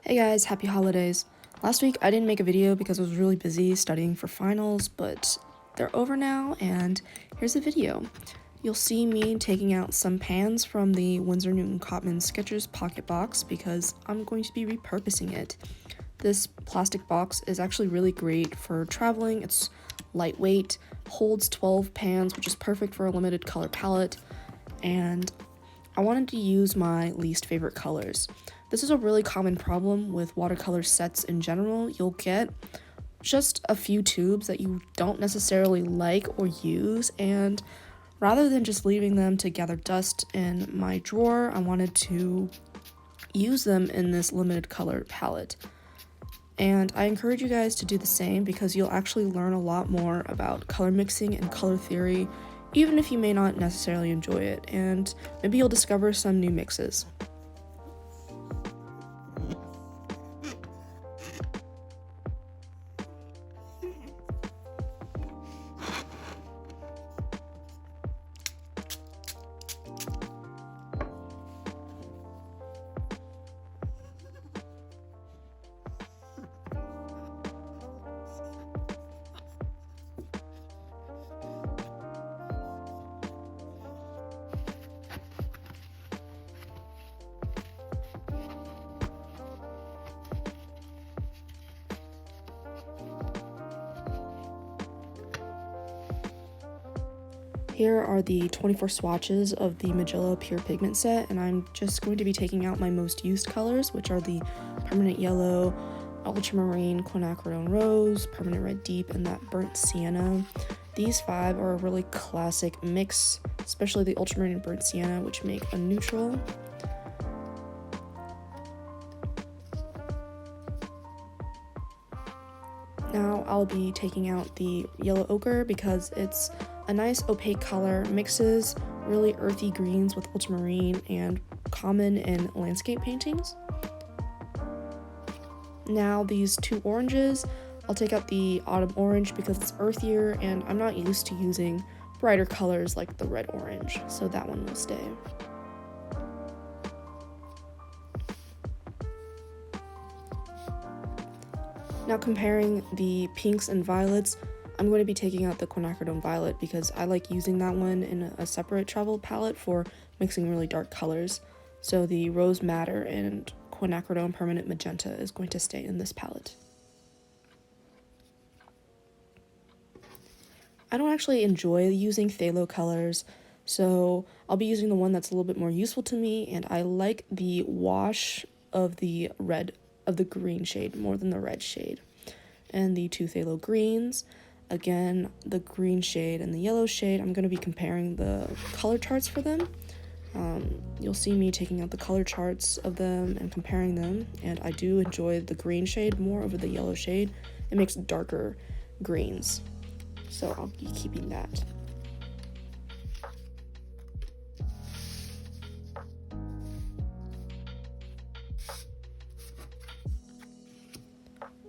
Hey guys, happy holidays. Last week I didn't make a video because I was really busy studying for finals, but they're over now and here's a video. You'll see me taking out some pans from the Winsor Cotman Sketchers pocket box because I'm going to be repurposing it. This plastic box is actually really great for traveling. It's lightweight, holds 12 pans, which is perfect for a limited color palette, and I wanted to use my least favorite colors. This is a really common problem with watercolor sets in general. You'll get just a few tubes that you don't necessarily like or use, and rather than just leaving them to gather dust in my drawer, I wanted to use them in this limited color palette. And I encourage you guys to do the same because you'll actually learn a lot more about color mixing and color theory, even if you may not necessarily enjoy it, and maybe you'll discover some new mixes. Here are the 24 swatches of the Mijello Pure Pigment set, and I'm just going to be taking out my most used colors, which are the Permanent Yellow, Ultramarine, Quinacridone Rose, Permanent Red Deep, and that Burnt Sienna. These 5 are a really classic mix, especially the Ultramarine and Burnt Sienna, which make a neutral. Now I'll be taking out the Yellow Ochre because it's a nice opaque color, mixes really earthy greens with ultramarine and common in landscape paintings. Now these 2 oranges, I'll take out the Autumn Orange because it's earthier and I'm not used to using brighter colors like the red orange, so that one will stay. Now comparing the pinks and violets, I'm going to be taking out the Quinacridone Violet because I like using that one in a separate travel palette for mixing really dark colors. So the Rose Madder and Quinacridone Permanent Magenta is going to stay in this palette. I don't actually enjoy using phthalo colors, so I'll be using the one that's a little bit more useful to me, and I like the wash of the green shade more than the red shade. And the 2 phthalo greens, again, the green shade and the yellow shade, I'm going to be comparing the color charts for them. You'll see me taking out the color charts of them and comparing them, and I do enjoy the green shade more over the yellow shade. It makes darker greens, so I'll be keeping that.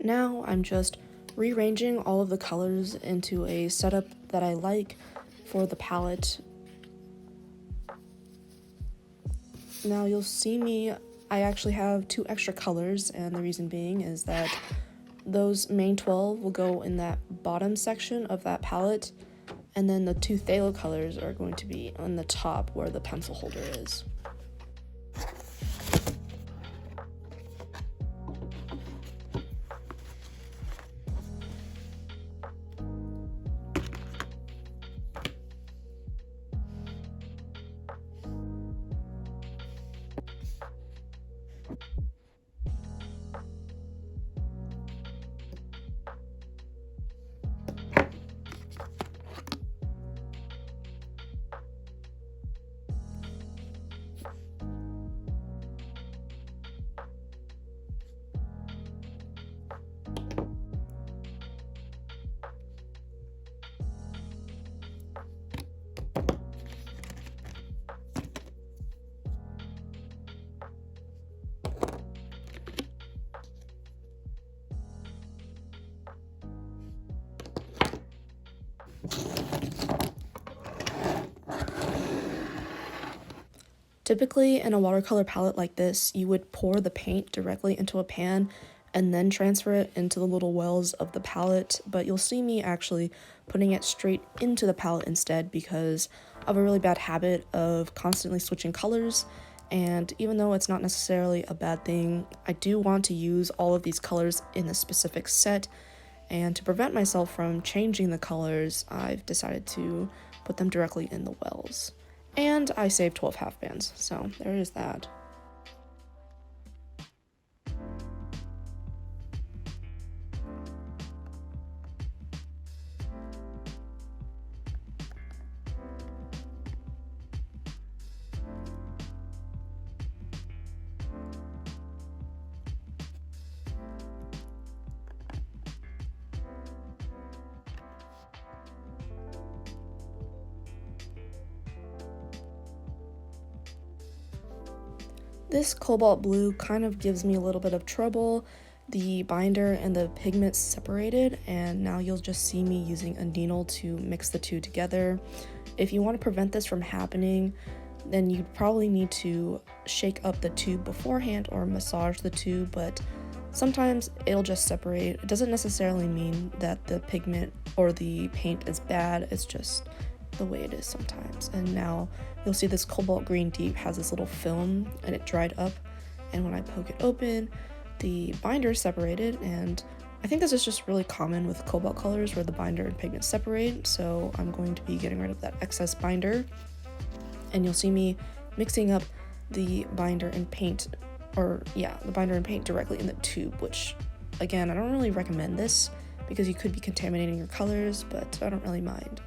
Now I'm just rearranging all of the colors into a setup that I like for the palette. Now you'll see me, I actually have 2 extra colors, and the reason being is that those main 12 will go in that bottom section of that palette, and then the 2 phthalo colors are going to be on the top where the pencil holder is. Typically, in a watercolor palette like this, you would pour the paint directly into a pan and then transfer it into the little wells of the palette, but you'll see me actually putting it straight into the palette instead because I have a really bad habit of constantly switching colors, and even though it's not necessarily a bad thing, I do want to use all of these colors in a specific set, and to prevent myself from changing the colors, I've decided to put them directly in the wells. And I saved 12 half bands, so there is that. This cobalt blue kind of gives me a little bit of trouble. The binder and the pigment separated, and now you'll just see me using a needle to mix the two together. If you want to prevent this from happening, then you probably need to shake up the tube beforehand or massage the tube, but sometimes it'll just separate. It doesn't necessarily mean that the pigment or the paint is bad, it's just the way it is sometimes. And now you'll see this cobalt green deep has this little film and it dried up, and when I poke it open, the binder is separated, and I think this is just really common with cobalt colors where the binder and pigment separate, so I'm going to be getting rid of that excess binder, and you'll see me mixing up the binder and paint, the binder and paint directly in the tube, which again, I don't really recommend this because you could be contaminating your colors, but I don't really mind.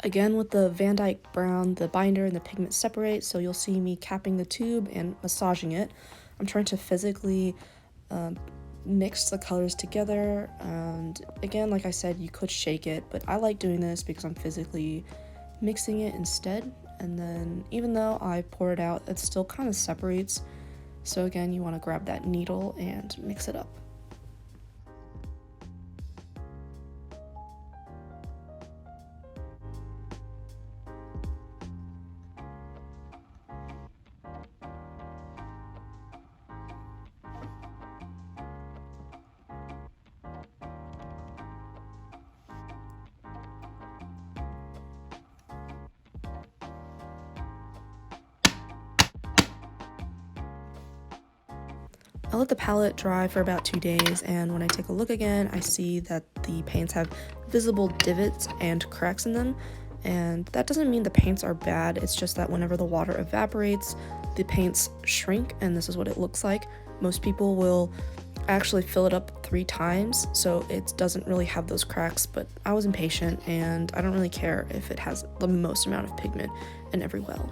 Again, with the Van Dyke Brown, the binder and the pigment separate, so you'll see me capping the tube and massaging it. I'm trying to physically mix the colors together, and again, like I said, you could shake it, but I like doing this because I'm physically mixing it instead, and then even though I pour it out, it still kind of separates, so again, you want to grab that needle and mix it up. I let the palette dry for about 2 days, and when I take a look again, I see that the paints have visible divots and cracks in them, and that doesn't mean the paints are bad, it's just that whenever the water evaporates, the paints shrink, and this is what it looks like. Most people will actually fill it up 3 times, so it doesn't really have those cracks, but I was impatient, and I don't really care if it has the most amount of pigment in every well.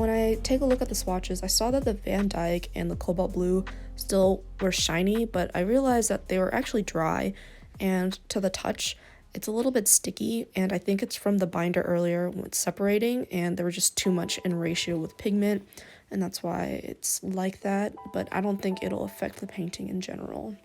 When I take a look at the swatches, I saw that the Van Dyke and the Cobalt Blue still were shiny, but I realized that they were actually dry, and to the touch, it's a little bit sticky, and I think it's from the binder earlier when it's separating, and there was just too much in ratio with pigment, and that's why it's like that, but I don't think it'll affect the painting in general.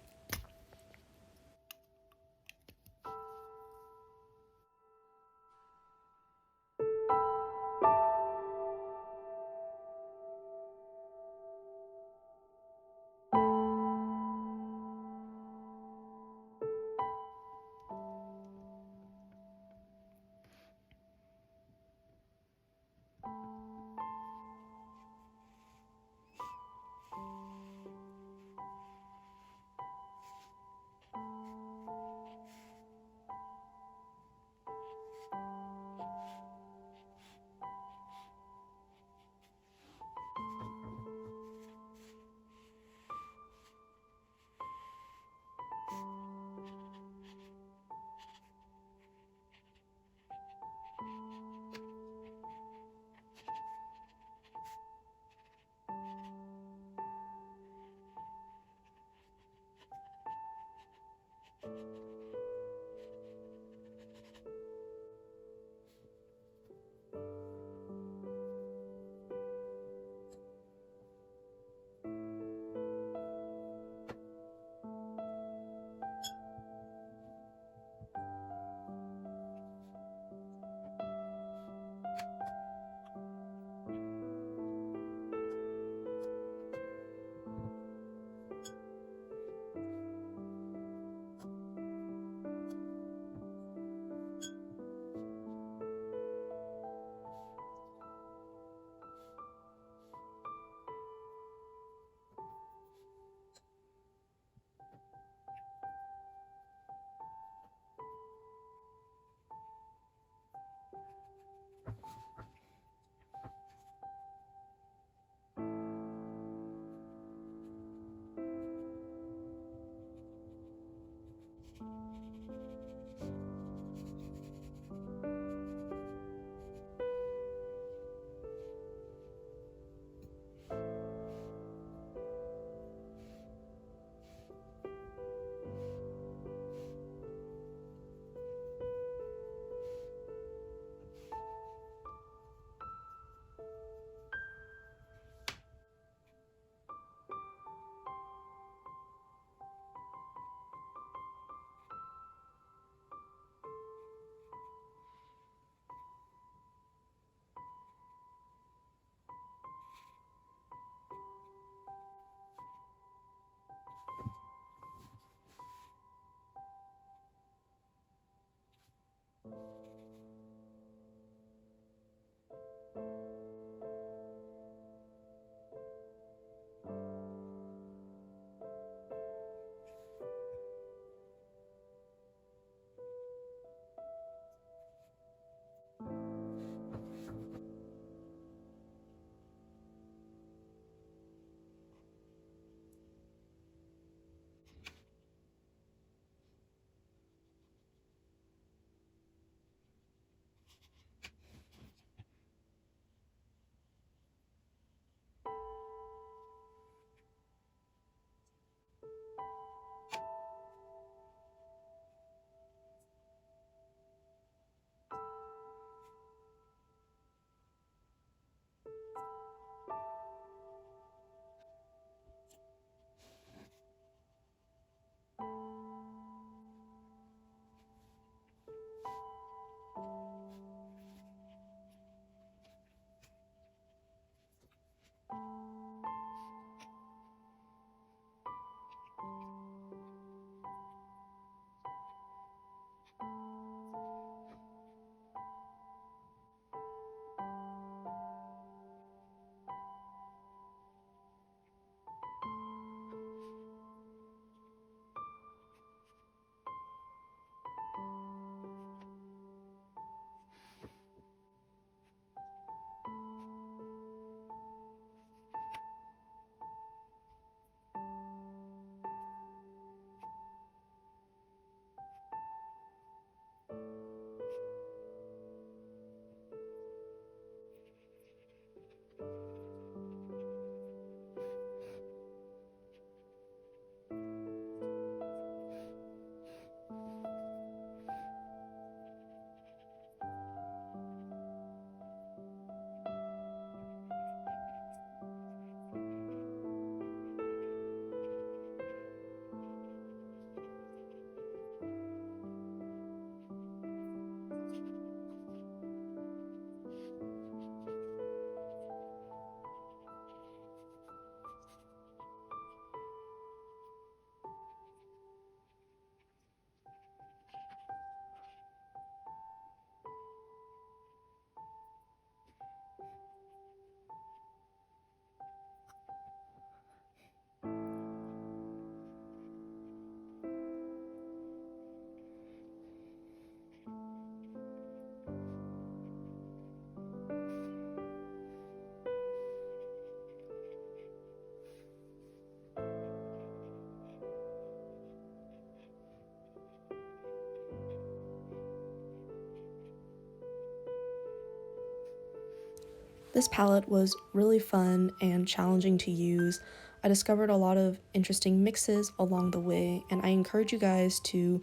This palette was really fun and challenging to use. I discovered a lot of interesting mixes along the way, and I encourage you guys to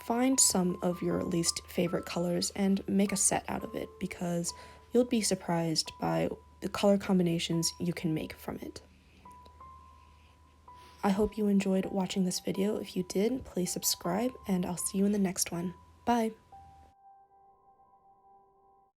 find some of your least favorite colors and make a set out of it, because you'll be surprised by the color combinations you can make from it. I hope you enjoyed watching this video. If you did, please subscribe, and I'll see you in the next one. Bye!